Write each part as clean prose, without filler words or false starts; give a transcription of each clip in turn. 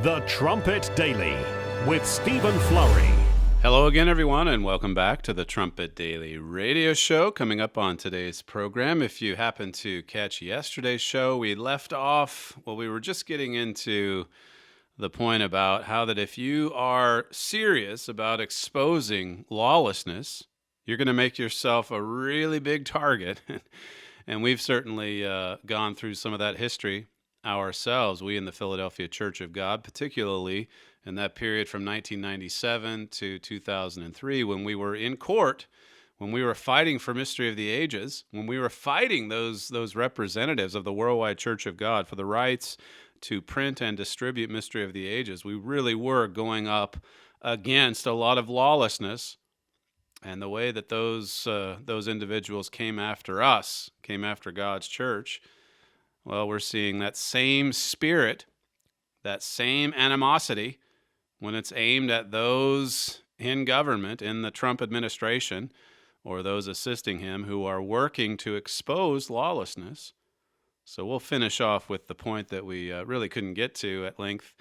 The Trumpet Daily with Stephen Flurry. Hello again, everyone, and welcome back to the Trumpet Daily radio show. Coming up on today's program, if you happen to catch yesterday's show, we left off, we were just getting into the point about how that if you are serious about exposing lawlessness, you're going to make yourself a really big target. And we've certainly gone through some of that history ourselves, we in the Philadelphia Church of God, particularly in that period from 1997 to 2003, when we were in court, when we were fighting for Mystery of the Ages, when we were fighting those representatives of the Worldwide Church of God for the rights to print and distribute Mystery of the Ages. We really were going up against a lot of lawlessness, and the way that those individuals came after us, came after God's church, well, we're seeing that same spirit, that same animosity, when it's aimed at those in government, in the Trump administration, or those assisting him who are working to expose lawlessness. So we'll finish off with the point that we really couldn't get to at length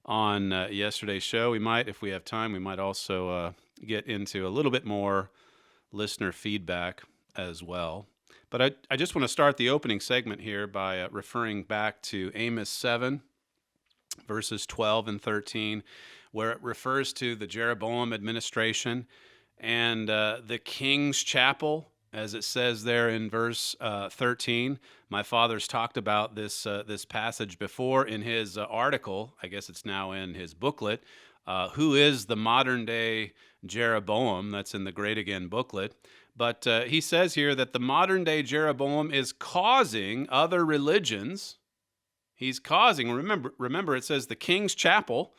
on yesterday's show. We might, if we have time, we might also get into a little bit more listener feedback as well. But I just want to start the opening segment here by referring back to Amos 7, verses 12 and 13, where it refers to the Jeroboam administration and the King's Chapel, as it says there in verse 13. My father's talked about this passage before in his article. I guess it's now in his booklet. Who is the modern-day Jeroboam? That's in the Great Again booklet. But he says here that the modern-day Jeroboam is causing other religions. He's causing, remember it says the King's Chapel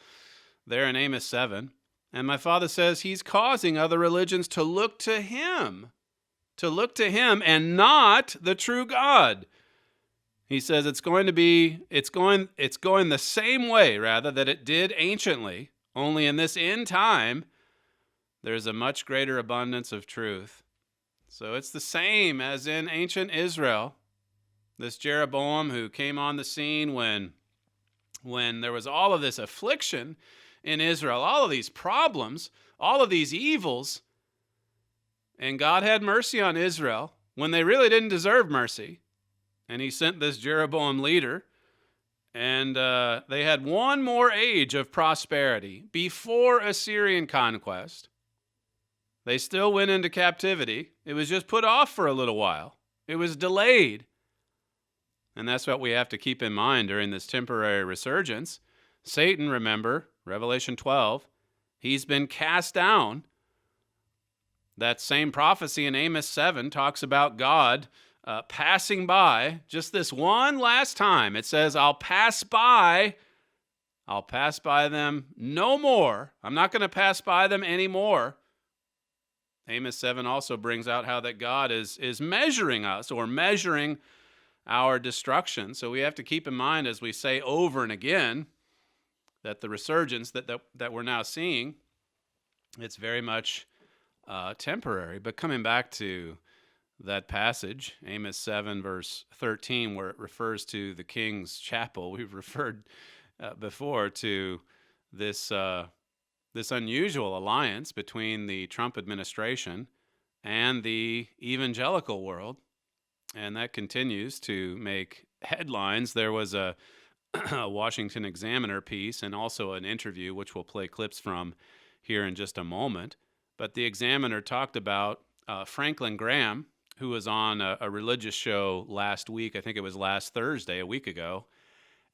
there in Amos 7. And my father says he's causing other religions to look to him and not the true God. He says it's going the same way, rather, that it did anciently, only in this end time, there's a much greater abundance of truth. So it's the same as in ancient Israel. This Jeroboam who came on the scene when there was all of this affliction in Israel, all of these problems, all of these evils, and God had mercy on Israel when they really didn't deserve mercy. And he sent this Jeroboam leader, and they had one more age of prosperity before Assyrian conquest. They still went into captivity. It was just put off for a little while. It was delayed. And that's what we have to keep in mind during this temporary resurgence. Satan, remember, Revelation 12, he's been cast down. That same prophecy in Amos 7 talks about God passing by just this one last time. It says, I'll pass by them no more. I'm not going to pass by them anymore. Amos 7 also brings out how that God is measuring us, or measuring our destruction. So we have to keep in mind, as we say over and again, that the resurgence that we're now seeing, it's very much temporary. But coming back to that passage, Amos 7, verse 13, where it refers to the King's Chapel, we've referred before to this unusual alliance between the Trump administration and the evangelical world, and that continues to make headlines. There was a Washington Examiner piece and also an interview, which we'll play clips from here in just a moment. But the Examiner talked about Franklin Graham, who was on a religious show last week. I think it was last Thursday, a week ago.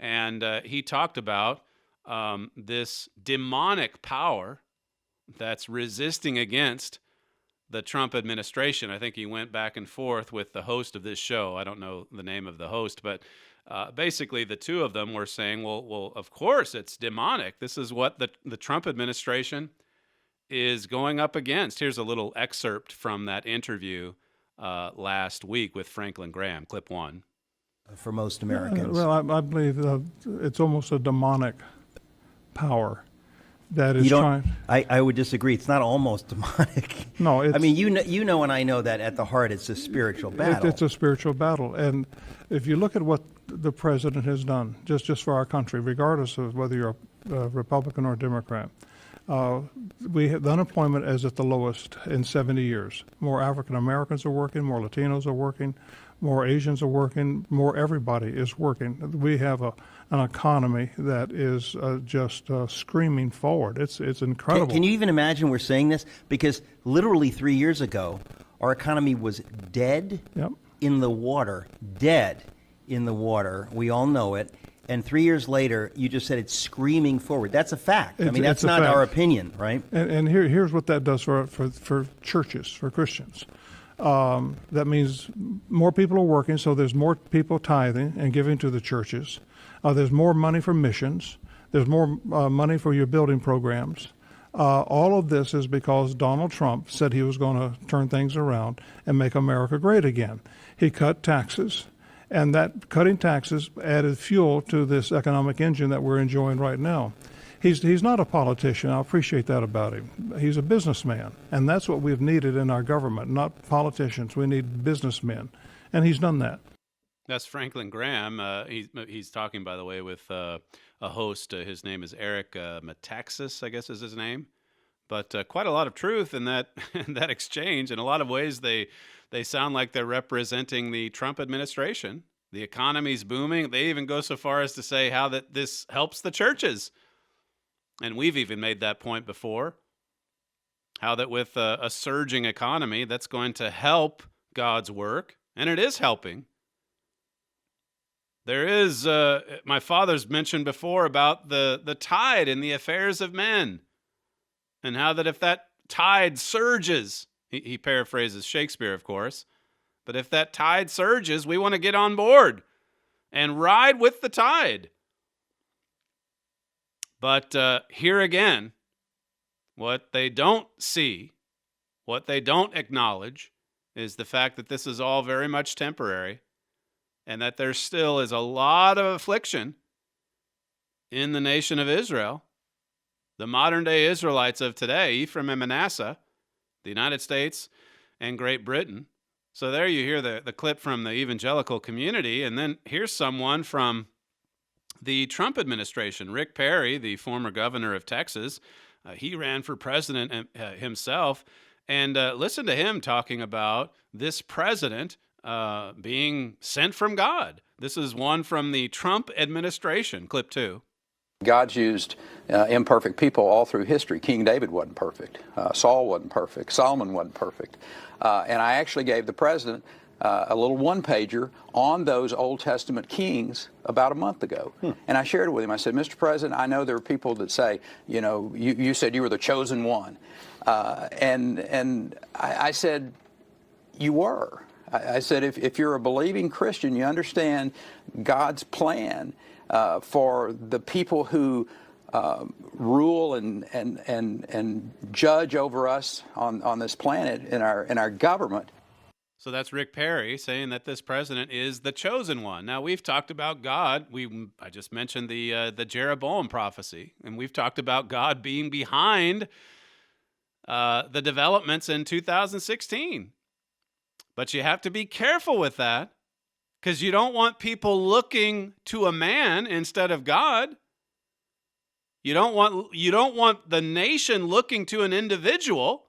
And he talked about this demonic power that's resisting against the Trump administration. I think he went back and forth with the host of this show. I don't know the name of the host, but basically the two of them were saying, well, of course it's demonic. This is what the Trump administration is going up against. Here's a little excerpt from that interview last week with Franklin Graham, clip 1. For most Americans. Well, I believe it's almost a demonic power that is trying. I would disagree. It's not almost demonic. No, it's, I mean, you know, and I know that at the heart it's a spiritual battle. It's a spiritual battle, and if you look at what the president has done, just for our country, regardless of whether you're Republican or Democrat. The unemployment is at the lowest in 70 years. More African Americans are working, more Latinos are working, more Asians are working, more everybody is working. We have an economy that is just screaming forward. It's incredible. Can you even imagine we're saying this? Because literally 3 years ago, our economy was dead in the water. Dead in the water. We all know it. And 3 years later, you just said it's screaming forward. That's a fact. I mean, that's not our opinion, right? And here's what that does for churches, for Christians. That means more people are working, so there's more people tithing and giving to the churches. There's more money for missions. There's more money for your building programs. All of this is because Donald Trump said he was going to turn things around and make America great again. He cut taxes. And that cutting taxes added fuel to this economic engine that we're enjoying right now. He's not a politician. I appreciate that about him. He's a businessman, and that's what we've needed in our government, not politicians. We need businessmen, and he's done that. That's Franklin Graham. He's talking, by the way, with a host. His name is Eric Metaxas, I guess is his name. But quite a lot of truth in that in that exchange. In a lot of ways, they sound like they're representing the Trump administration. The economy's booming. They even go so far as to say how that this helps the churches. And we've even made that point before. How that with a surging economy, that's going to help God's work. And it is helping. There is, my father's mentioned before about the tide in the affairs of men. And how that if that tide surges, he paraphrases Shakespeare, of course, but if that tide surges, we want to get on board and ride with the tide. But here again, what they don't see, what they don't acknowledge, is the fact that this is all very much temporary and that there still is a lot of affliction in the nation of Israel. The modern-day Israelites of today, Ephraim and Manasseh, the United States and Great Britain. So there you hear the clip from the evangelical community, and then here's someone from the Trump administration, Rick Perry, the former governor of Texas. He ran for president himself, and listen to him talking about this president being sent from God. This is one from the Trump administration, clip 2. God's used imperfect people all through history. King David wasn't perfect. Saul wasn't perfect. Solomon wasn't perfect. And I actually gave the president a little one-pager on those Old Testament kings about a month ago. And I shared it with him. I said, Mr. President, I know there are people that say, you said you were the chosen one. And I said, you were. I said, if you're a believing Christian, you understand God's plan for the people who rule and judge over us on this planet in our government. So that's Rick Perry saying that this president is the chosen one. Now we've talked about God. I just mentioned the Jeroboam prophecy, and we've talked about God being behind the developments in 2016. But you have to be careful with that, because you don't want people looking to a man instead of God. You don't want the nation looking to an individual.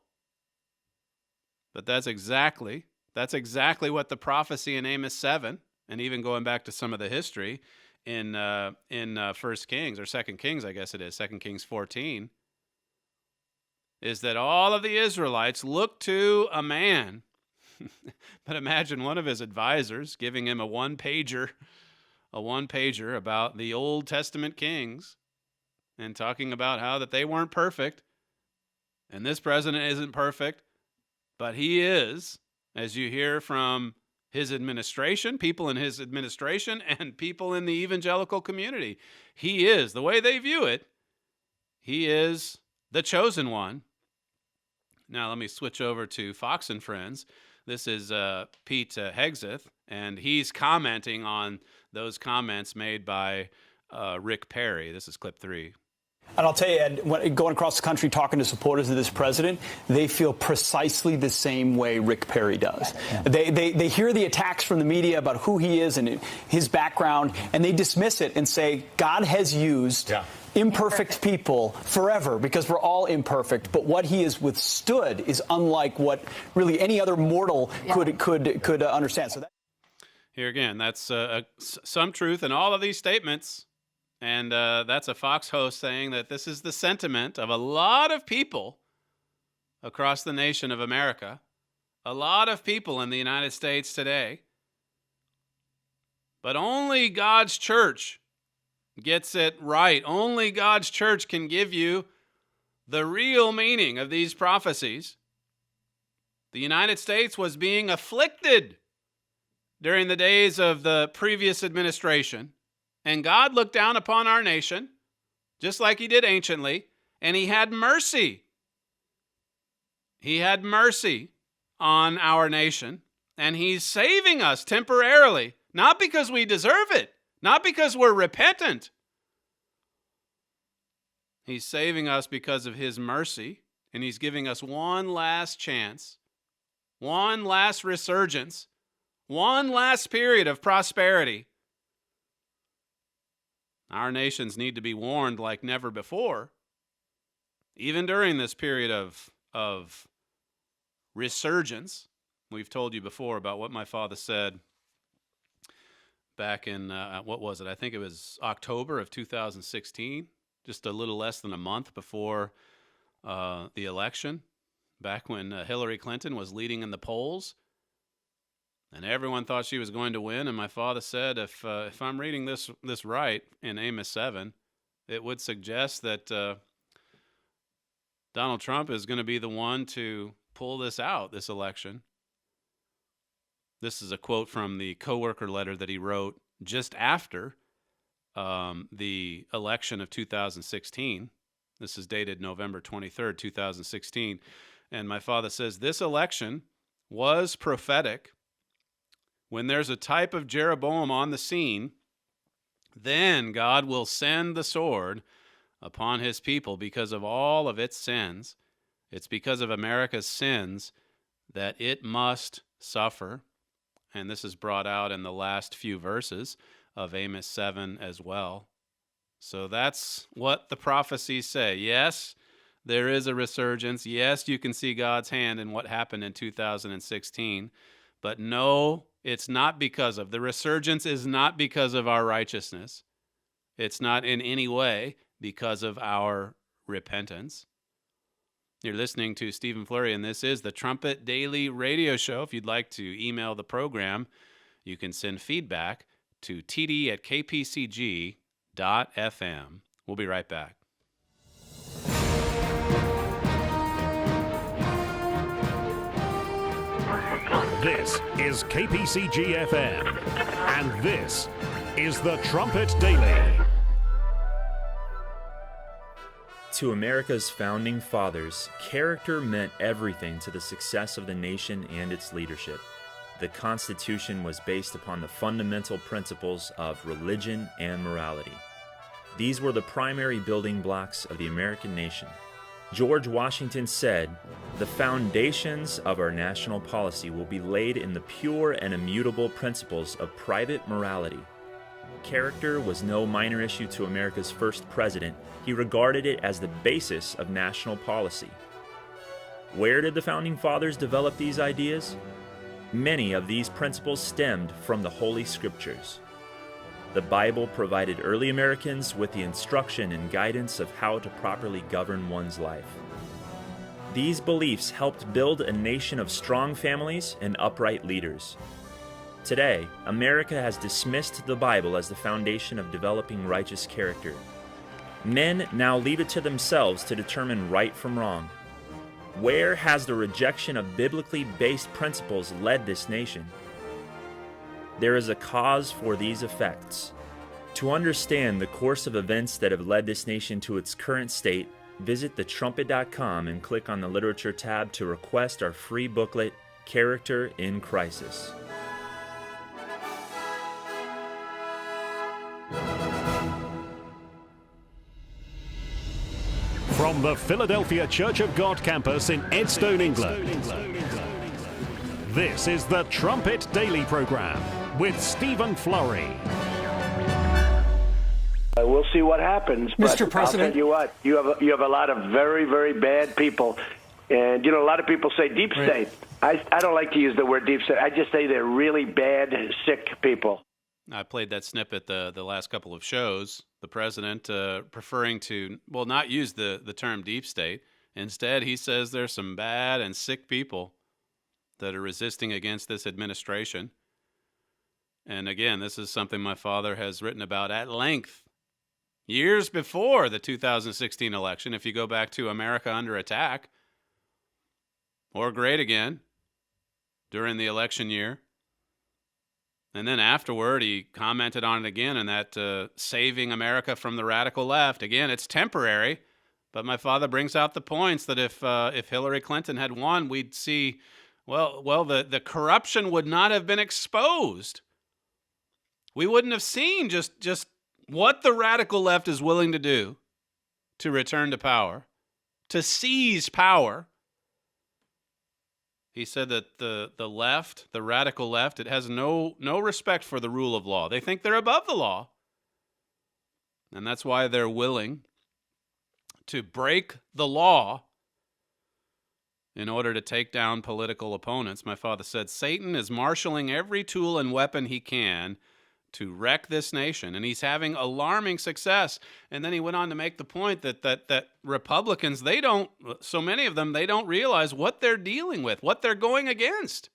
But that's exactly what the prophecy in Amos 7, and even going back to some of the history in 1 Kings or 2 Kings, I guess it is, 2 Kings 14, is that all of the Israelites look to a man. But imagine one of his advisors giving him a one-pager about the Old Testament kings and talking about how that they weren't perfect. And this president isn't perfect, but he is, as you hear from his administration, people in his administration, and people in the evangelical community. He is, the way they view it, he is the chosen one. Now let me switch over to Fox and Friends. This is Pete Hegseth, and he's commenting on those comments made by Rick Perry. This is clip 3. And I'll tell you, Ed, going across the country talking to supporters of this president, they feel precisely the same way Rick Perry does. Yeah. They hear the attacks from the media about who he is and his background, and they dismiss it and say, God has used imperfect people forever because we're all imperfect. But what he has withstood is unlike what really any other mortal could understand. So here again, that's some truth in all of these statements. And that's a Fox host saying that this is the sentiment of a lot of people across the nation of America, a lot of people in the United States today. But only God's church gets it right. Only God's church can give you the real meaning of these prophecies. The United States was being afflicted during the days of the previous administration. And God looked down upon our nation, just like he did anciently, and he had mercy. He had mercy on our nation, and he's saving us temporarily, not because we deserve it, not because we're repentant. He's saving us because of his mercy, and he's giving us one last chance, one last resurgence, one last period of prosperity. Our nations need to be warned like never before, even during this period of resurgence. We've told you before about what my father said back in, what was it? I think it was October of 2016, just a little less than a month before the election, back when Hillary Clinton was leading in the polls. And everyone thought she was going to win. And my father said, if I'm reading this right in Amos 7, it would suggest that Donald Trump is going to be the one to pull this out, this election. This is a quote from the coworker letter that he wrote just after the election of 2016. This is dated November 23rd, 2016. And my father says, this election was prophetic. When there's a type of Jeroboam on the scene, then God will send the sword upon his people because of all of its sins. It's because of America's sins that it must suffer. And this is brought out in the last few verses of Amos 7 as well. So that's what the prophecies say. Yes, there is a resurgence. Yes, you can see God's hand in what happened in 2016. But no, it's not because of. The resurgence is not because of our righteousness. It's not in any way because of our repentance. You're listening to Stephen Flurry, and this is the Trumpet Daily radio show. If you'd like to email the program, you can send feedback to td@kpcg.fm. We'll be right back. This is KPCG-FM, and this is the Trumpet Daily. To America's founding fathers, character meant everything to the success of the nation and its leadership. The Constitution was based upon the fundamental principles of religion and morality. These were the primary building blocks of the American nation. George Washington said, "The foundations of our national policy will be laid in the pure and immutable principles of private morality." Character was no minor issue to America's first president. He regarded it as the basis of national policy. Where did the Founding Fathers develop these ideas? Many of these principles stemmed from the Holy Scriptures. The Bible provided early Americans with the instruction and guidance of how to properly govern one's life. These beliefs helped build a nation of strong families and upright leaders. Today, America has dismissed the Bible as the foundation of developing righteous character. Men now leave it to themselves to determine right from wrong. Where has the rejection of biblically based principles led this nation? There is a cause for these effects. To understand the course of events that have led this nation to its current state, visit thetrumpet.com and click on the Literature tab to request our free booklet, Character in Crisis. From the Philadelphia Church of God campus in Edstone, England, this is the Trumpet Daily program with Stephen Flurry. We'll see what happens. Mr. President. I'll tell you what, you have a lot of very, very bad people. And, a lot of people say deep state. I don't like to use the word deep state. I just say they're really bad, sick people. I played that snippet the last couple of shows. The president preferring to, not use the term deep state. Instead, he says there's some bad and sick people that are resisting against this administration. And again, this is something my father has written about at length years before the 2016 election. If you go back to America Under Attack or Great Again during the election year. And then afterward, he commented on it again in that Saving America from the Radical Left. Again, it's temporary, but my father brings out the points that if Hillary Clinton had won, we'd see, the corruption would not have been exposed. We wouldn't have seen just what the radical left is willing to do to return to power, to seize power. He said that the left, the radical left, it has no respect for the rule of law. They think they're above the law. And that's why they're willing to break the law in order to take down political opponents. My father said, Satan is marshaling every tool and weapon he can to wreck this nation, and he's having alarming success. And then he went on to make the point that Republicans, so many of them, they don't realize what they're dealing with, what they're going against.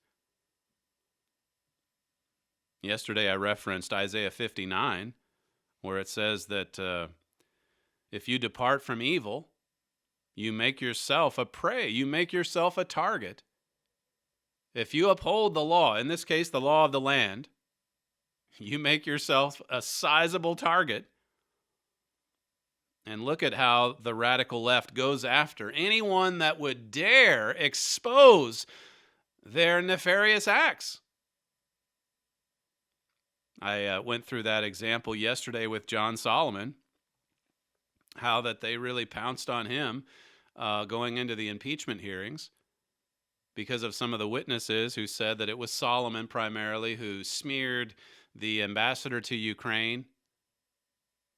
Yesterday I referenced Isaiah 59, where it says that if you depart from evil, you make yourself a prey, you make yourself a target. If you uphold the law, in this case the law of the land, you make yourself a sizable target. And look at how the radical left goes after anyone that would dare expose their nefarious acts. I went through that example yesterday with John Solomon, how that they really pounced on him going into the impeachment hearings because of some of the witnesses who said that it was Solomon primarily who smeared the ambassador to Ukraine.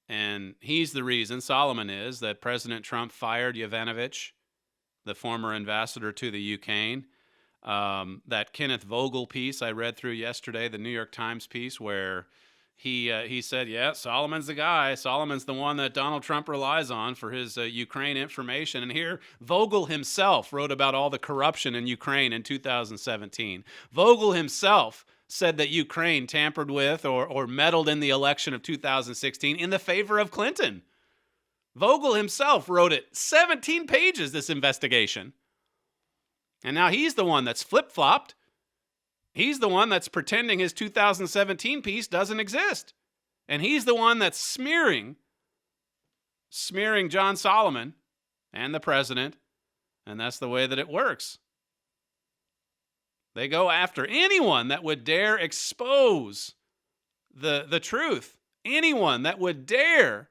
And he's the reason, Solomon is, that President Trump fired Yovanovitch, the former ambassador to the Ukraine. That Kenneth Vogel piece I read through yesterday, the New York Times piece, where he said, yeah, Solomon's the guy. Solomon's the one that Donald Trump relies on for his Ukraine information. And here, Vogel himself wrote about all the corruption in Ukraine in 2017. Vogel himself said that Ukraine tampered with or meddled in the election of 2016 in the favor of Clinton. Vogel himself wrote it, 17 pages, this investigation. And now he's the one that's flip-flopped. He's the one that's pretending his 2017 piece doesn't exist. And he's the one that's smearing John Solomon and the president. And that's the way that it works. They go after anyone that would dare expose the truth. Anyone that would dare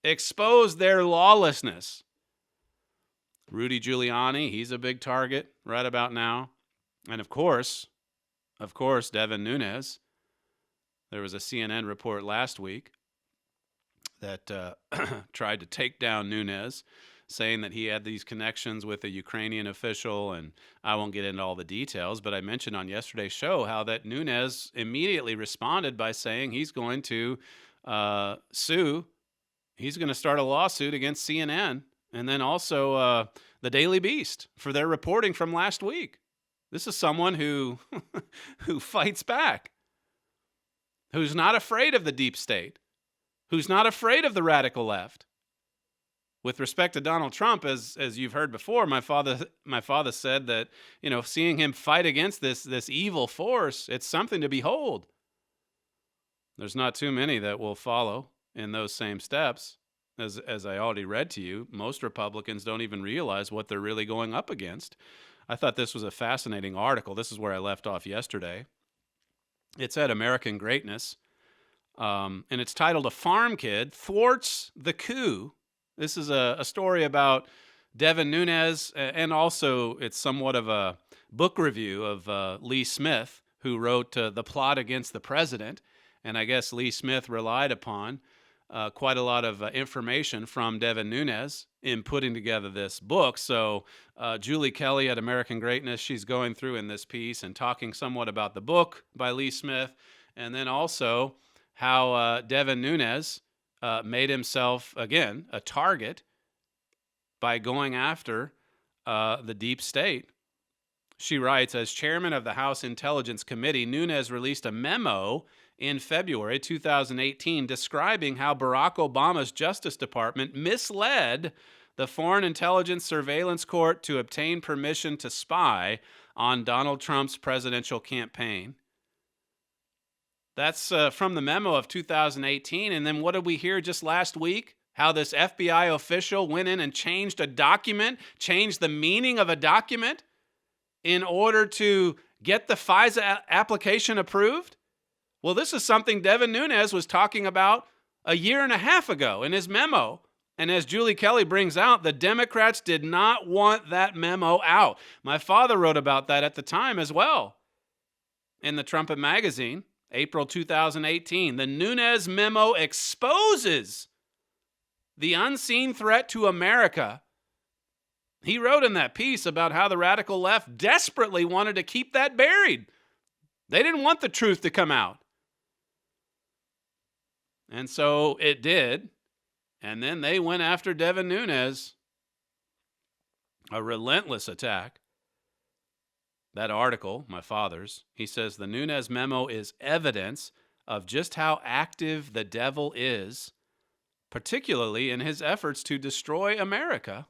expose their lawlessness. Rudy Giuliani, he's a big target right about now. And of course, Devin Nunes. There was a CNN report last week that tried to take down Nunes, saying that he had these connections with a Ukrainian official, and I won't get into all the details, but I mentioned on yesterday's show how that Nunes immediately responded by saying he's going to sue. He's going to start a lawsuit against CNN and then also the Daily Beast for their reporting from last week. This is someone who fights back, who's not afraid of the deep state, who's not afraid of the radical left. With respect to Donald Trump, as you've heard before, my father said that, seeing him fight against this evil force, it's something to behold. There's not too many that will follow in those same steps. As I already read to you, most Republicans don't even realize what they're really going up against. I thought this was a fascinating article. This is where I left off yesterday. It's at American Greatness, and it's titled "A Farm Kid Thwarts the Coup This is a story about Devin Nunes, and also it's somewhat of a book review of Lee Smith, who wrote The Plot Against the President. And I guess Lee Smith relied upon quite a lot of information from Devin Nunes in putting together this book. So Julie Kelly at American Greatness, she's going through in this piece and talking somewhat about the book by Lee Smith, and then also how Devin Nunes made himself, again, a target by going after the deep state. She writes, as chairman of the House Intelligence Committee, Nunes released a memo in February 2018 describing how Barack Obama's Justice Department misled the Foreign Intelligence Surveillance Court to obtain permission to spy on Donald Trump's presidential campaign. That's from the memo of 2018. And then what did we hear just last week? How this FBI official went in and changed a document, changed the meaning of a document in order to get the FISA application approved? Well, this is something Devin Nunes was talking about a year and a half ago in his memo. And as Julie Kelly brings out, the Democrats did not want that memo out. My father wrote about that at the time as well in the Trumpet magazine, April 2018. The Nunes memo exposes the unseen threat to America. He wrote in that piece about how the radical left desperately wanted to keep that buried. They didn't want the truth to come out. And so it did. And then they went after Devin Nunes. A relentless attack. That article, my father's, he says the Nunes memo is evidence of just how active the devil is, particularly in his efforts to destroy America.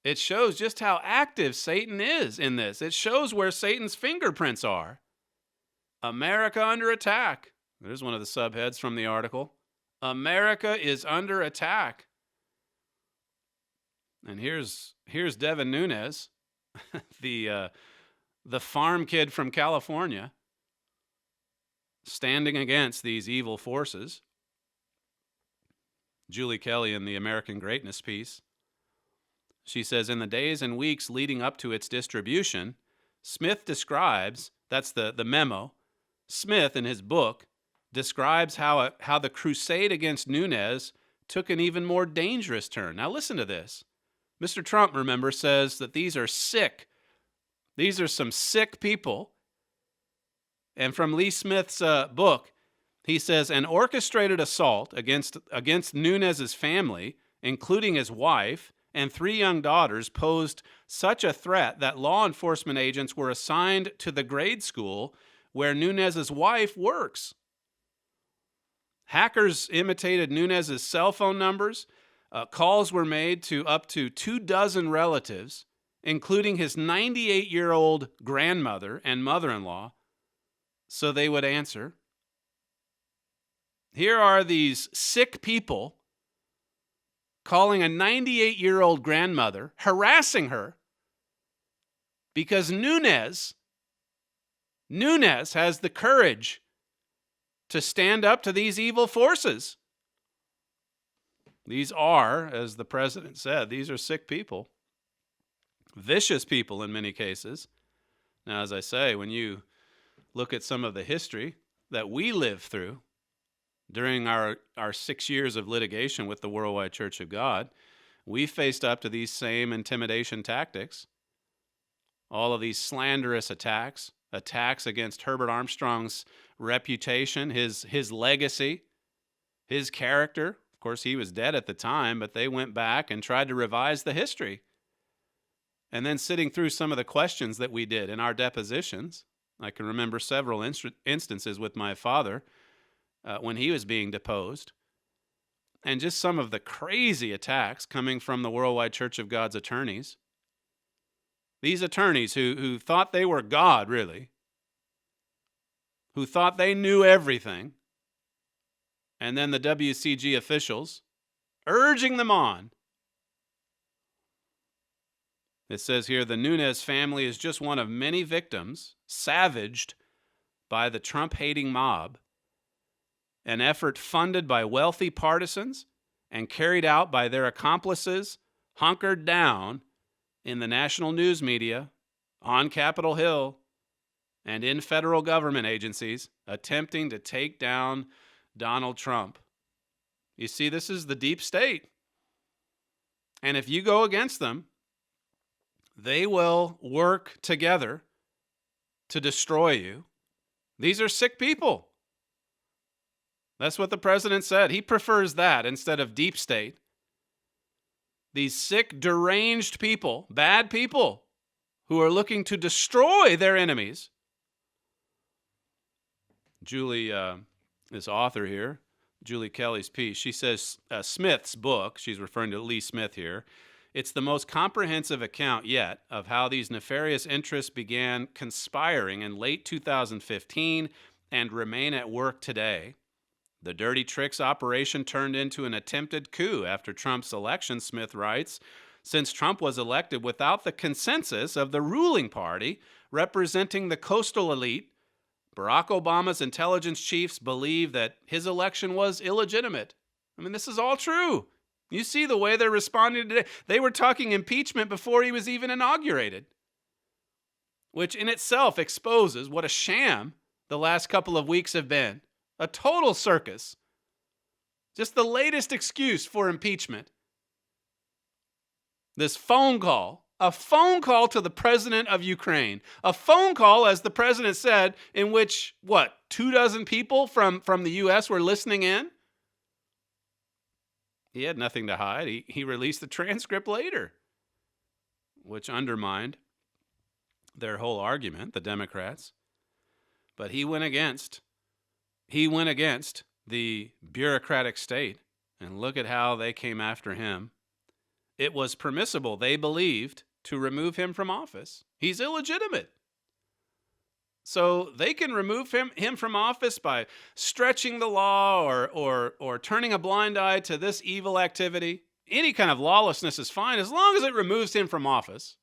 It shows just how active Satan is in this. It shows where Satan's fingerprints are. America under attack. There's one of the subheads from the article. America is under attack. And here's Devin Nunes, the farm kid from California, standing against these evil forces. Julie Kelly in the American Greatness piece. She says, in the days and weeks leading up to its distribution, Smith describes, that's the memo, Smith in his book describes how the crusade against Nunes took an even more dangerous turn. Now listen to this. Mr. Trump, remember, says that these are sick. These are some sick people. And from Lee Smith's book, he says, an orchestrated assault against Nunes's family, including his wife and 3 young daughters, posed such a threat that law enforcement agents were assigned to the grade school where Nunes's wife works. Hackers imitated Nunes's cell phone numbers. Calls were made to up to 24 relatives, including his 98-year-old grandmother and mother-in-law, so they would answer. Here are these sick people calling a 98-year-old grandmother, harassing her, because Nunes has the courage to stand up to these evil forces. These are, as the president said, these are sick people. Vicious people in many cases. Now, as I say, when you look at some of the history that we lived through during our 6 years of litigation with the Worldwide Church of God, we faced up to these same intimidation tactics. All of these slanderous attacks against Herbert Armstrong's reputation, his legacy, his character. Of course, he was dead at the time, but they went back and tried to revise the history. And then sitting through some of the questions that we did in our depositions, I can remember several instances with my father when he was being deposed, and just some of the crazy attacks coming from the Worldwide Church of God's attorneys. These attorneys who thought they were God, really, who thought they knew everything, and then the WCG officials urging them on. It says here, the Nunes family is just one of many victims savaged by the Trump-hating mob, an effort funded by wealthy partisans and carried out by their accomplices hunkered down in the national news media, on Capitol Hill, and in federal government agencies attempting to take down Donald Trump. You see, this is the deep state. And if you go against them, they will work together to destroy you. These are sick people. That's what the president said. He prefers that instead of deep state. These sick, deranged people, bad people, who are looking to destroy their enemies. Julie, this author here, Julie Kelly's piece, she says Smith's book, she's referring to Lee Smith here, it's the most comprehensive account yet of how these nefarious interests began conspiring in late 2015 and remain at work today. The dirty tricks operation turned into an attempted coup after Trump's election, Smith writes, since Trump was elected without the consensus of the ruling party representing the coastal elite. Barack Obama's intelligence chiefs believe that his election was illegitimate. I mean, this is all true. You see the way they're responding today. They were talking impeachment before he was even inaugurated, which in itself exposes what a sham the last couple of weeks have been. A total circus. Just the latest excuse for impeachment. This phone call. A phone call to the president of Ukraine. A phone call, as the president said, in which, 24 people from the U.S. were listening in? He had nothing to hide. He released the transcript later, which undermined their whole argument, the Democrats. But he went against the bureaucratic state, and look at how they came after him. It was permissible, they believed, to remove him from office. He's illegitimate. So they can remove him from office by stretching the law or turning a blind eye to this evil activity. Any kind of lawlessness is fine as long as it removes him from office.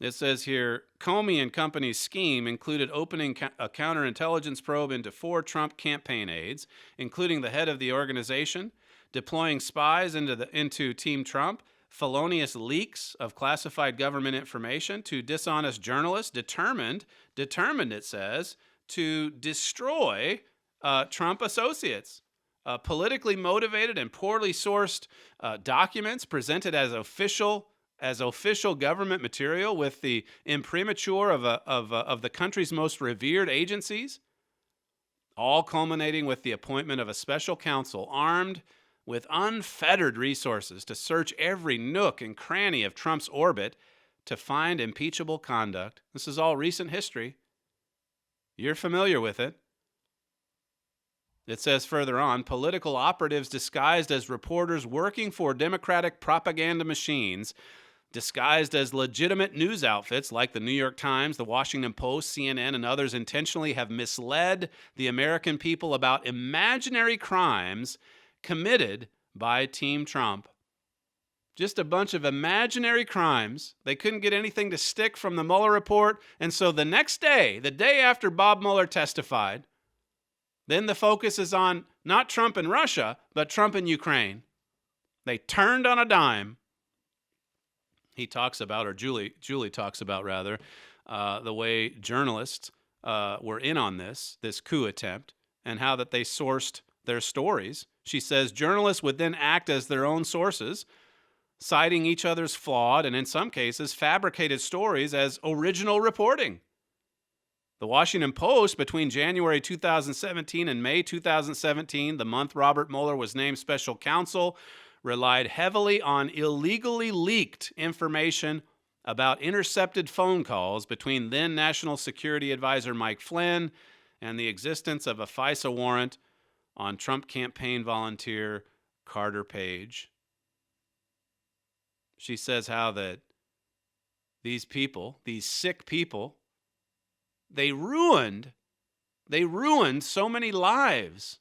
It says here, Comey and company's scheme included opening a counterintelligence probe into 4 Trump campaign aides, including the head of the organization, deploying spies into Team Trump, felonious leaks of classified government information to dishonest journalists, determined, it says, to destroy Trump associates. Politically motivated and poorly sourced documents presented as official government material with the imprimatur of the country's most revered agencies, all culminating with the appointment of a special counsel armed with unfettered resources to search every nook and cranny of Trump's orbit to find impeachable conduct. This is all recent history. You're familiar with it. It says further on, political operatives disguised as reporters working for Democratic propaganda machines, disguised as legitimate news outfits like the New York Times, the Washington Post, CNN, and others intentionally have misled the American people about imaginary crimes committed by Team Trump. Just a bunch of imaginary crimes. They couldn't get anything to stick from the Mueller report, and so the next day, the day after Bob Mueller testified, then the focus is on not Trump and Russia, but Trump and Ukraine. They turned on a dime. He talks about, or Julie talks about rather, the way journalists were in on this coup attempt, and how that they sourced their stories. She says journalists would then act as their own sources, citing each other's flawed and in some cases fabricated stories as original reporting. The Washington Post, between January 2017 and May 2017, the month Robert Mueller was named special counsel, relied heavily on illegally leaked information about intercepted phone calls between then National Security Advisor Mike Flynn and the existence of a FISA warrant on Trump campaign volunteer Carter Page. She says how that these people, these sick people, they ruined so many lives.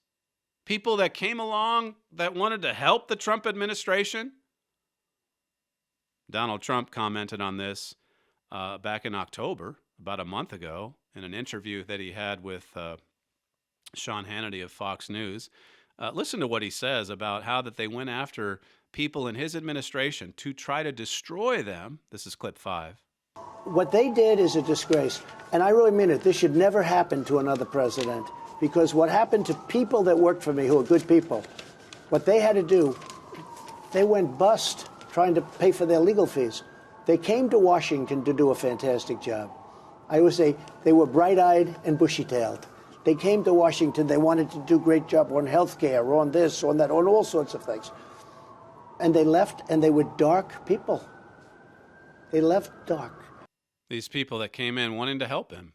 People that came along that wanted to help the Trump administration. Donald Trump commented on this back in October, about a month ago, in an interview that he had with Sean Hannity of Fox News. Listen to what he says about how that they went after people in his administration to try to destroy them. This is clip 5. What they did is a disgrace. And I really mean it. This should never happen to another president. Because what happened to people that worked for me, who are good people, what they had to do, they went bust trying to pay for their legal fees. They came to Washington to do a fantastic job. I always say they were bright-eyed and bushy-tailed. They came to Washington, they wanted to do a great job on health care, on this, on that, on all sorts of things. And they left, and they were dark people. They left dark. These people that came in wanting to help him.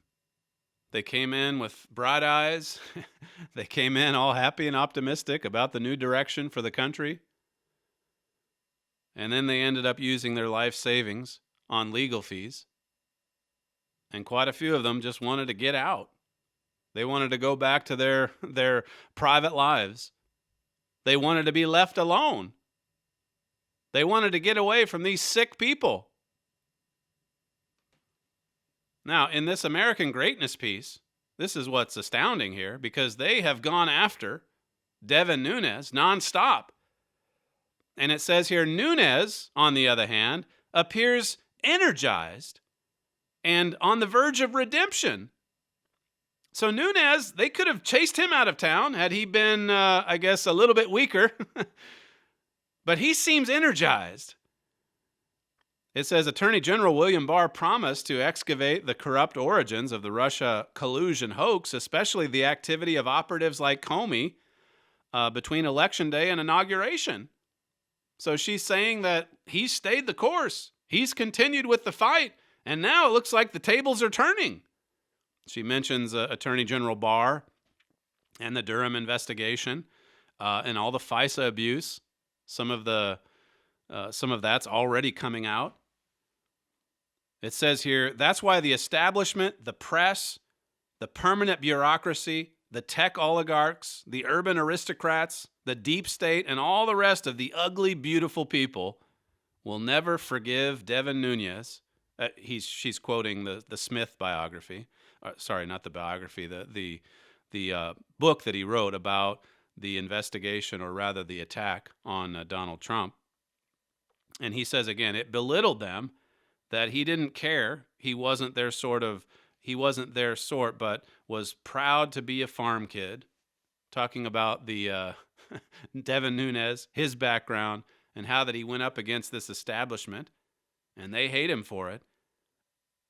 They came in with bright eyes. They came in all happy and optimistic about the new direction for the country. And then they ended up using their life savings on legal fees. And quite a few of them just wanted to get out. They wanted to go back to their private lives. They wanted to be left alone. They wanted to get away from these sick people. Now, in this American Greatness piece, this is what's astounding here, because they have gone after Devin Nunes nonstop. And it says here, Nunes, on the other hand, appears energized and on the verge of redemption. So Nunes, they could have chased him out of town had he been, I guess, a little bit weaker. But he seems energized. It says Attorney General William Barr promised to excavate the corrupt origins of the Russia collusion hoax, especially the activity of operatives like Comey between Election Day and inauguration. So she's saying that he stayed the course. He's continued with the fight. And now it looks like the tables are turning. She mentions Attorney General Barr and the Durham investigation and all the FISA abuse. Some of that's already coming out. It says here, that's why the establishment, the press, the permanent bureaucracy, the tech oligarchs, the urban aristocrats, the deep state, and all the rest of the ugly, beautiful people will never forgive Devin Nunes. She's quoting the Smith biography. Sorry, not the biography, the book that he wrote about the investigation, or rather the attack on Donald Trump. And he says again, it belittled them that he didn't care. He wasn't their sort, but was proud to be a farm kid. Talking about the Devin Nunes, his background, and how that he went up against this establishment, and they hate him for it.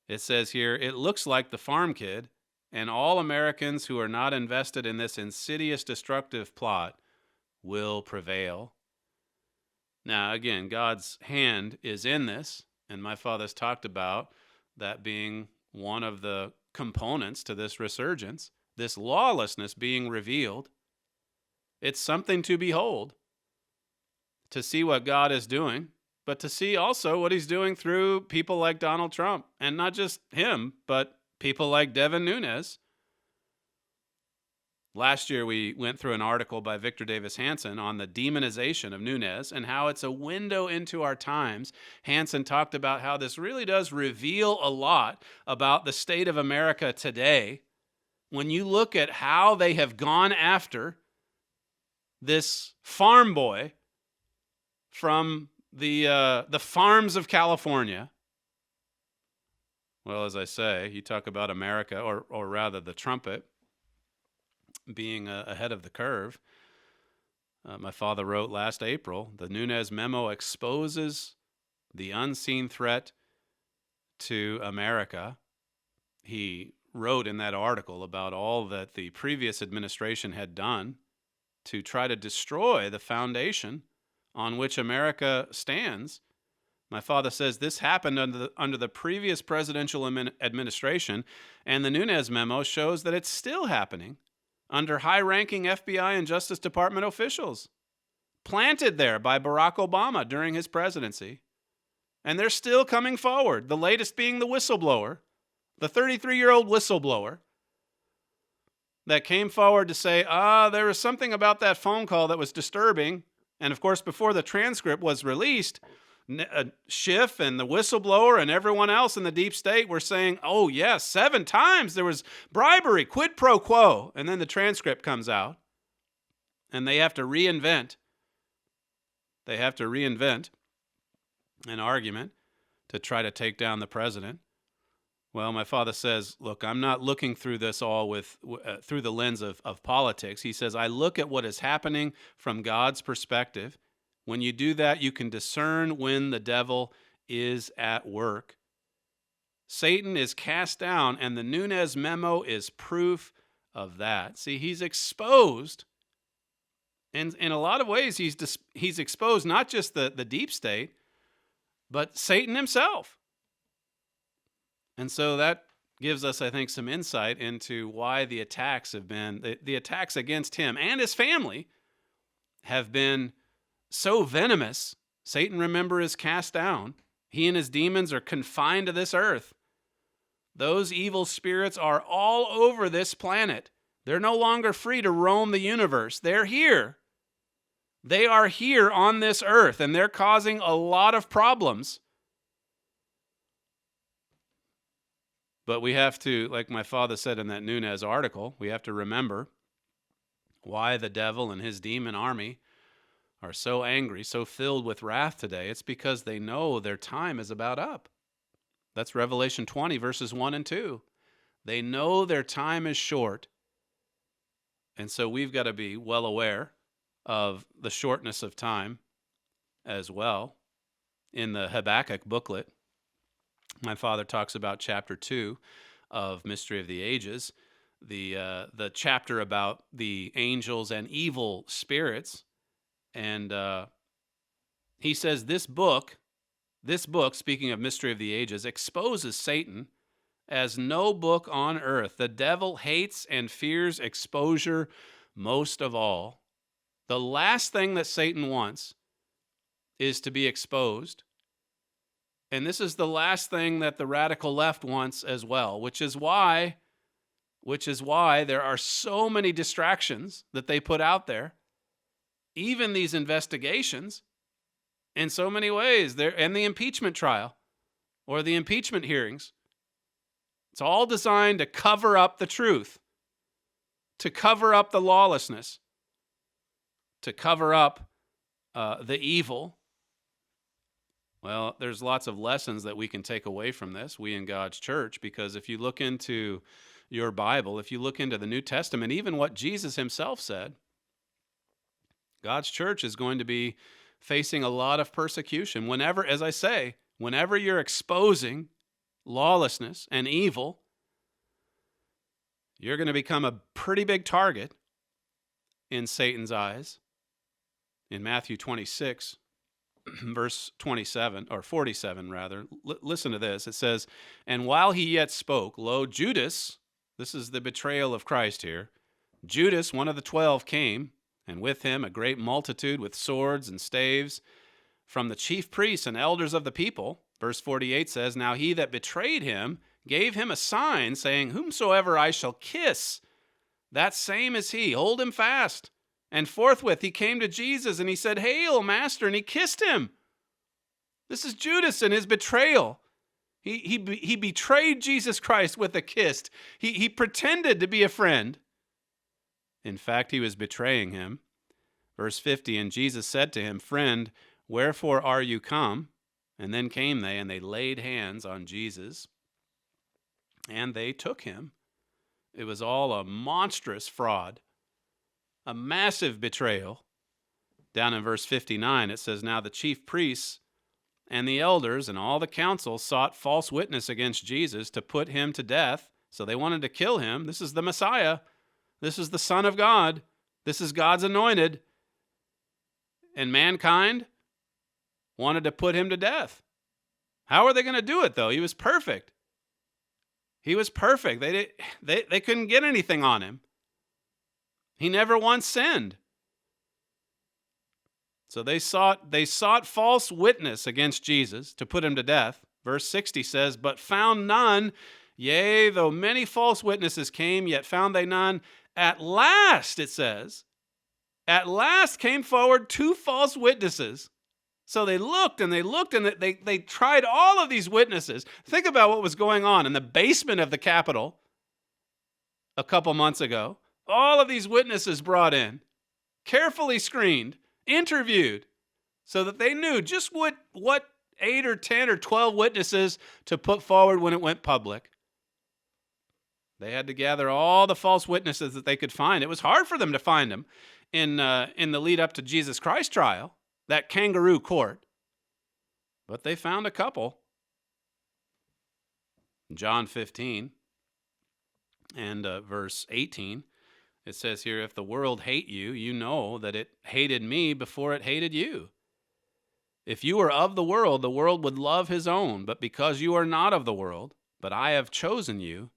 It says here, it looks like the farm kid and all Americans who are not invested in this insidious, destructive plot will prevail. Now, again, God's hand is in this, and my father's talked about that being one of the components to this resurgence, this lawlessness being revealed. It's something to behold, to see what God is doing, but to see also what he's doing through people like Donald Trump, and not just him, but people like Devin Nunes. Last year, we went through an article by Victor Davis Hanson on the demonization of Nunes and how it's a window into our times. Hanson talked about how this really does reveal a lot about the state of America today. When you look at how they have gone after this farm boy from the farms of California. Well, as I say, you talk about America, or rather the trumpet, being ahead of the curve. My father wrote last April, the Nunes memo exposes the unseen threat to America. He wrote in that article about all that the previous administration had done to try to destroy the foundation on which America stands. My father says this happened under the previous presidential administration, and the Nunes memo shows that it's still happening under high-ranking FBI and Justice Department officials, planted there by Barack Obama during his presidency. And they're still coming forward, the latest being the whistleblower, the 33-year-old whistleblower that came forward to say, there was something about that phone call that was disturbing. And of course, before the transcript was released, Schiff and the whistleblower and everyone else in the deep state were saying, oh, yes, 7 times there was bribery, quid pro quo. And then the transcript comes out. And they have to reinvent. They have to reinvent an argument to try to take down the president. Well, my father says, look, I'm not looking through this all through the lens of politics. He says, I look at what is happening from God's perspective. When you do that, you can discern when the devil is at work. Satan is cast down, and the Nunes memo is proof of that. See, he's exposed. And in a lot of ways, he's exposed not just the deep state, but Satan himself. And so that gives us, I think, some insight into why the attacks have been, the attacks against him and his family have been so venomous. Satan, remember, is cast down. He and his demons are confined to this earth. Those evil spirits are all over this planet. They're no longer free to roam the universe. They're here. They are here on this earth, and they're causing a lot of problems. But we have to, like my father said in that Nunes article, we have to remember why the devil and his demon army are so angry, so filled with wrath today. It's because they know their time is about up. That's Revelation 20, verses 1 and 2. They know their time is short. And so we've got to be well aware of the shortness of time as well. In the Habakkuk booklet, my father talks about chapter 2 of Mystery of the Ages, the chapter about the angels and evil spirits. And he says this book, speaking of Mystery of the Ages, exposes Satan as no book on earth. The devil hates and fears exposure most of all. The last thing that Satan wants is to be exposed. And this is the last thing that the radical left wants as well, which is why there are so many distractions that they put out there. Even these investigations, in so many ways, and the impeachment trial or the impeachment hearings, it's all designed to cover up the truth, to cover up the lawlessness, to cover up the evil. Well, there's lots of lessons that we can take away from this, we in God's church, because if you look into your Bible, if you look into the New Testament, even what Jesus himself said, God's church is going to be facing a lot of persecution. Whenever, as I say, whenever you're exposing lawlessness and evil, you're going to become a pretty big target in Satan's eyes. In Matthew 26, verse 27, or 47 rather, listen to this. It says, "And while he yet spoke, lo, Judas," this is the betrayal of Christ here, "Judas, one of the 12, came, and with him a great multitude with swords and staves from the chief priests and elders of the people." Verse 48 says, "Now he that betrayed him gave him a sign, saying, Whomsoever I shall kiss, that same is he. Hold him fast. And forthwith he came to Jesus, and he said, Hail, Master, and he kissed him." This is Judas and his betrayal. He betrayed Jesus Christ with a kiss. He pretended to be a friend. In fact, he was betraying him. Verse 50, "And Jesus said to him, Friend, wherefore are you come? And then came they, and they laid hands on Jesus, and they took him." It was all a monstrous fraud, a massive betrayal. Down in verse 59, it says, "Now the chief priests and the elders and all the council sought false witness against Jesus to put him to death." So they wanted to kill him. This is the Messiah. This is the Son of God. This is God's anointed. And mankind wanted to put him to death. How are they going to do it, though? He was perfect. He was perfect. They couldn't get anything on him. He never once sinned. So they sought false witness against Jesus to put him to death. Verse 60 says, "But found none. Yea, though many false witnesses came, yet found they none. At last," it says, "at last came forward 2 false witnesses." So they looked and they tried all of these witnesses. Think about what was going on in the basement of the Capitol a couple months ago. All of these witnesses brought in. carefully screened, interviewed, so that they knew just what 8 or 10 or 12 witnesses to put forward when it went public. They had to gather all the false witnesses that they could find. It was hard for them to find them in the lead up to Jesus Christ trial, that kangaroo court. But they found a couple. John 15 and verse 18, it says here, if the world hate you, you know that it hated me before it hated you. If you were of the world would love his own. But because you are not of the world, but I have chosen you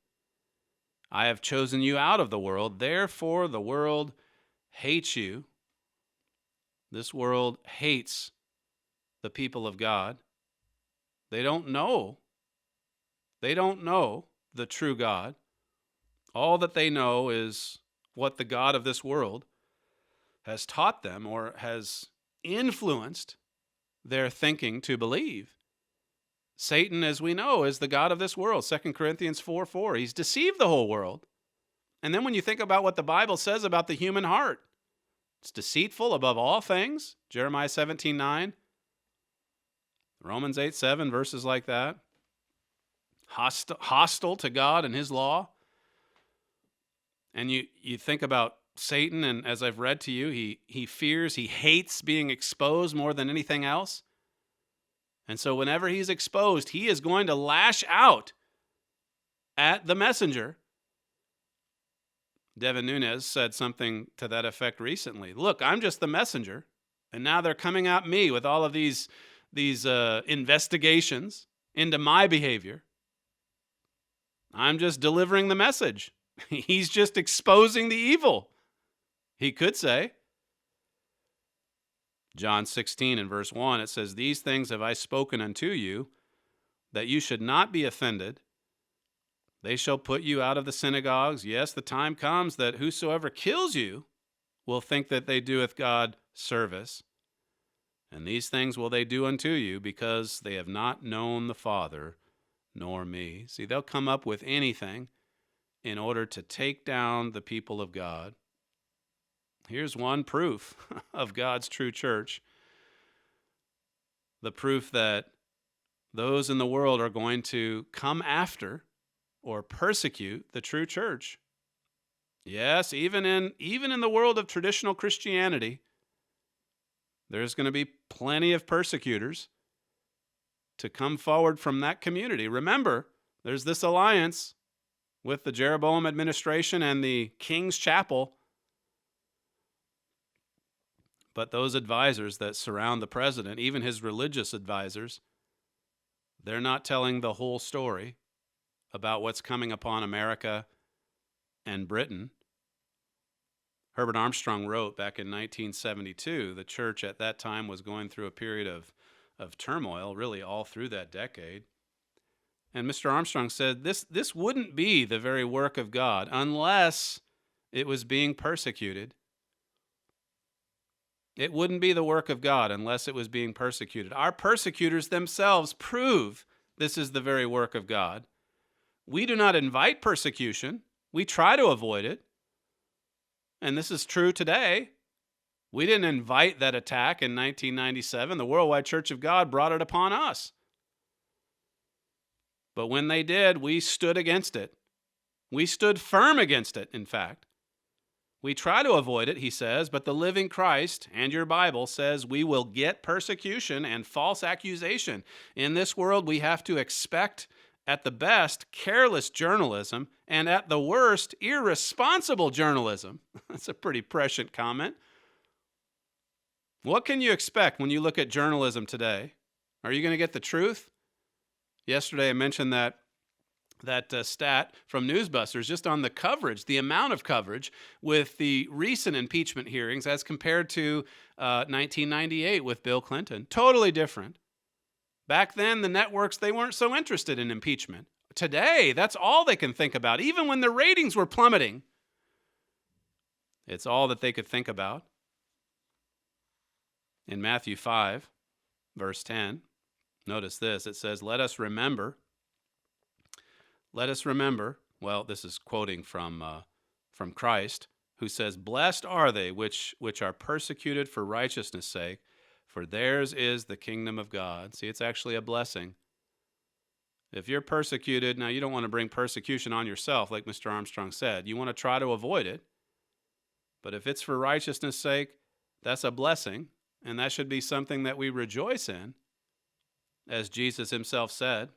out of the world, therefore the world hates you. This world hates the people of God. They don't know the true God. All that they know is what the God of this world has taught them or has influenced their thinking to believe. Satan, as we know, is the god of this world. 2 Corinthians 4:4. He's deceived the whole world. And then when you think about what the Bible says about the human heart, it's deceitful above all things. Jeremiah 17:9. Romans 8:7, verses like that. Hostile to God and his law. And you think about Satan, and as I've read to you, he fears, he hates being exposed more than anything else. And so whenever he's exposed, he is going to lash out at the messenger. Devin Nunes said something to that effect recently. Look, I'm just the messenger, and now they're coming at me with all of these investigations into my behavior. I'm just delivering the message. He's just exposing the evil, he could say. John 16 and verse 1, it says, these things have I spoken unto you, that you should not be offended. They shall put you out of the synagogues. Yes, the time comes that whosoever kills you will think that they doeth God service. And these things will they do unto you, because they have not known the Father nor me. See, they'll come up with anything in order to take down the people of God. Here's one proof of God's true church. The proof that those in the world are going to come after or persecute the true church. Yes, even in the world of traditional Christianity, there's going to be plenty of persecutors to come forward from that community. Remember, there's this alliance with the Jeroboam administration and the King's Chapel. But those advisors that surround the president, even his religious advisors, they're not telling the whole story about what's coming upon America and Britain. Herbert Armstrong wrote back in 1972, the church at that time was going through a period of turmoil, really all through that decade. And Mr. Armstrong said this wouldn't be the very work of God unless it was being persecuted. It wouldn't be the work of God unless it was being persecuted. Our persecutors themselves prove this is the very work of God. We do not invite persecution. We try to avoid it. And this is true today. We didn't invite that attack in 1997. The Worldwide Church of God brought it upon us. But when they did, we stood against it. We stood firm against it, in fact. We try to avoid it, he says, but the living Christ and your Bible says we will get persecution and false accusation. In this world, we have to expect, at the best, careless journalism, and at the worst, irresponsible journalism. That's a pretty prescient comment. What can you expect when you look at journalism today? Are you going to get the truth? Yesterday, I mentioned that stat from Newsbusters just on the coverage, the amount of coverage with the recent impeachment hearings as compared to 1998 with Bill Clinton. Totally different. Back then, the networks, they weren't so interested in impeachment. Today, that's all they can think about. Even when the ratings were plummeting, it's all that they could think about. In Matthew 5, verse 10, notice this. It says, let us remember, well, this is quoting from Christ, who says, "Blessed are they which are persecuted for righteousness' sake, for theirs is the kingdom of God." See, it's actually a blessing. If you're persecuted, now you don't want to bring persecution on yourself, like Mr. Armstrong said. You want to try to avoid it. But if it's for righteousness' sake, that's a blessing, and that should be something that we rejoice in, as Jesus himself said.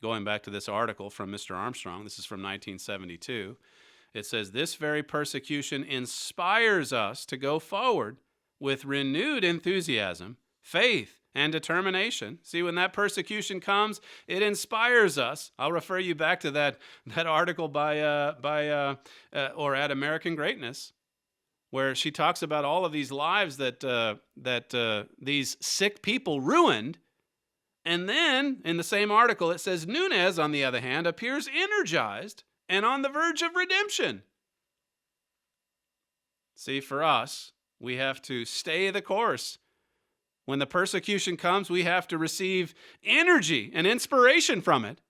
Going back to this article from Mr. Armstrong, this is from 1972, it says, "This very persecution inspires us to go forward with renewed enthusiasm, faith, and determination." See, when that persecution comes, it inspires us. I'll refer you back to that article by or at American Greatness, where she talks about all of these lives that these sick people ruined. And then, in the same article, it says, Nunez, on the other hand, appears energized and on the verge of redemption. See, for us, we have to stay the course. When the persecution comes, we have to receive energy and inspiration from it,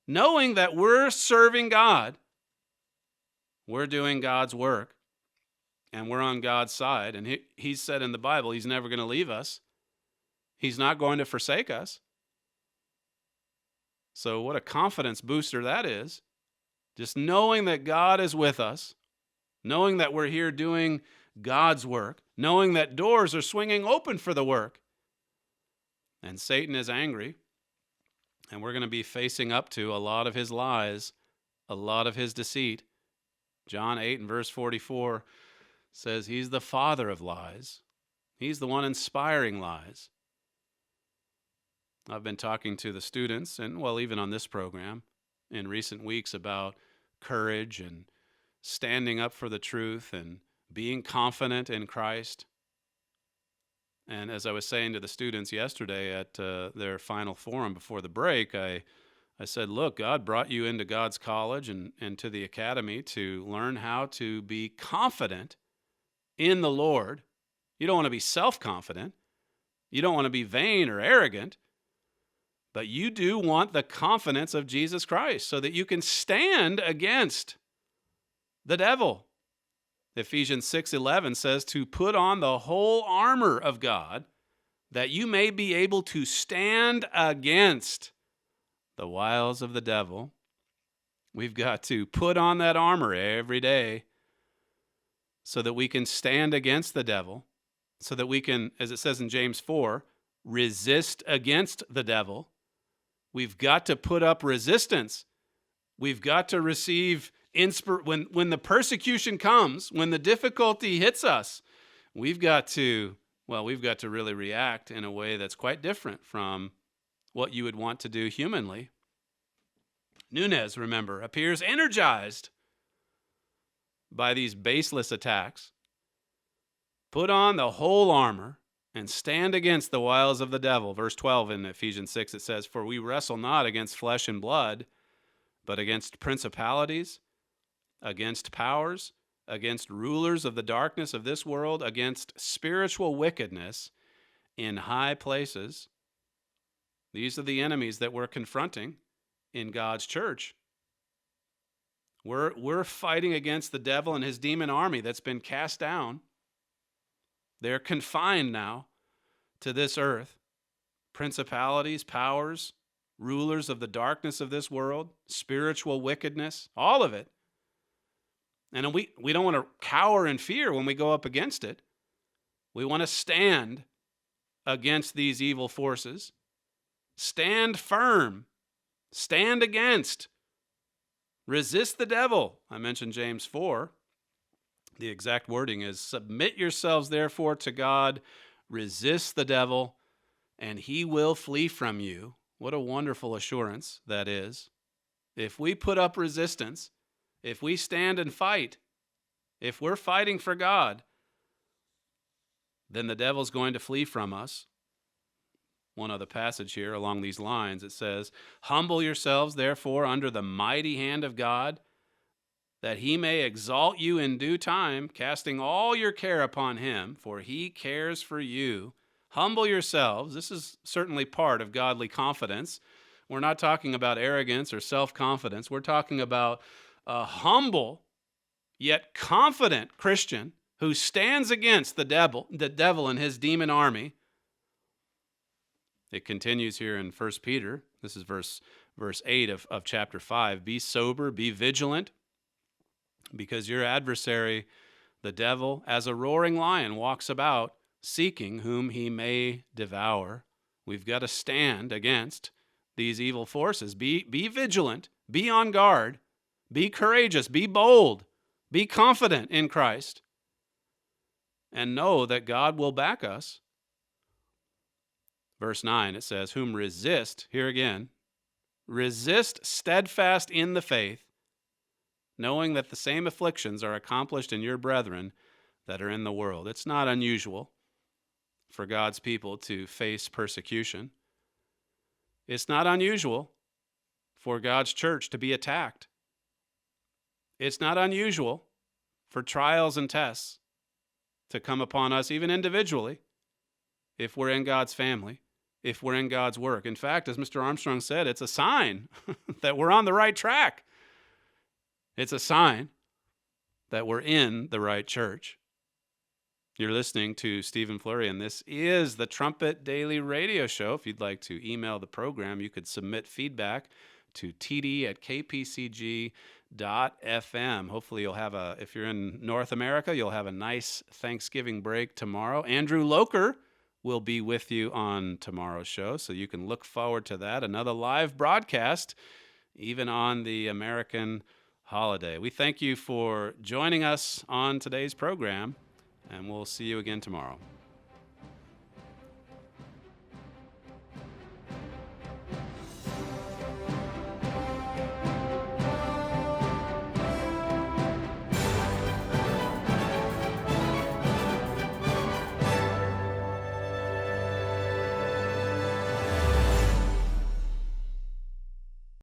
knowing that we're serving God, we're doing God's work, and we're on God's side. And he said in the Bible, he's never going to leave us. He's not going to forsake us. So what a confidence booster that is. Just knowing that God is with us, knowing that we're here doing God's work, knowing that doors are swinging open for the work. And Satan is angry, and we're going to be facing up to a lot of his lies, a lot of his deceit. John 8 and verse 44 says he's the father of lies. He's the one inspiring lies. I've been talking to the students, and well, even on this program in recent weeks, about courage and standing up for the truth and being confident in Christ. And as I was saying to the students yesterday at their final forum before the break, I said, look, God brought you into God's college and to the academy to learn how to be confident in the Lord. You don't want to be self-confident. You don't want to be vain or arrogant. But you do want the confidence of Jesus Christ so that you can stand against the devil. Ephesians 6:11 says to put on the whole armor of God that you may be able to stand against the wiles of the devil. We've got to put on that armor every day so that we can stand against the devil, so that we can, as it says in James 4, resist against the devil. We've got to put up resistance. We've got to receive when the persecution comes, when the difficulty hits us, we've got to really react in a way that's quite different from what you would want to do humanly. Nunez, remember, appears energized by these baseless attacks. Put on the whole armor and stand against the wiles of the devil. Verse 12 in Ephesians 6, it says, "For we wrestle not against flesh and blood, but against principalities, against powers, against rulers of the darkness of this world, against spiritual wickedness in high places." These are the enemies that we're confronting in God's church. We're fighting against the devil and his demon army that's been cast down. They're confined now to this earth. Principalities, powers, rulers of the darkness of this world, spiritual wickedness, all of it. And we don't want to cower in fear when we go up against it. We want to stand against these evil forces. Stand firm. Stand against. Resist the devil. I mentioned James 4. The exact wording is, "Submit yourselves therefore to God, resist the devil, and he will flee from you." What a wonderful assurance that is. If we put up resistance, if we stand and fight, if we're fighting for God, then the devil's going to flee from us. One other passage here along these lines, it says, "Humble yourselves therefore under the mighty hand of God, that he may exalt you in due time, casting all your care upon him, for he cares for you." Humble yourselves. This is certainly part of godly confidence. We're not talking about arrogance or self-confidence. We're talking about a humble yet confident Christian who stands against the devil and his demon army. It continues here in 1 Peter. This is verse 8 of chapter 5. Be sober, be vigilant, because your adversary, the devil, as a roaring lion, walks about, seeking whom he may devour. We've got to stand against these evil forces. Be vigilant, be on guard, be courageous, be bold, be confident in Christ, and know that God will back us. Verse 9, it says, whom resist, here again, resist steadfast in the faith, knowing that the same afflictions are accomplished in your brethren that are in the world. It's not unusual for God's people to face persecution. It's not unusual for God's church to be attacked. It's not unusual for trials and tests to come upon us, even individually, if we're in God's family, if we're in God's work. In fact, as Mr. Armstrong said, it's a sign that we're on the right track. It's a sign that we're in the right church. You're listening to Stephen Flurry, and this is the Trumpet Daily Radio Show. If you'd like to email the program, you could submit feedback to td@kpcg.fm. Hopefully you'll have if you're in North America, you'll have a nice Thanksgiving break tomorrow. Andrew Loker will be with you on tomorrow's show, so you can look forward to that. Another live broadcast, even on the American holiday. We thank you for joining us on today's program, and we'll see you again tomorrow.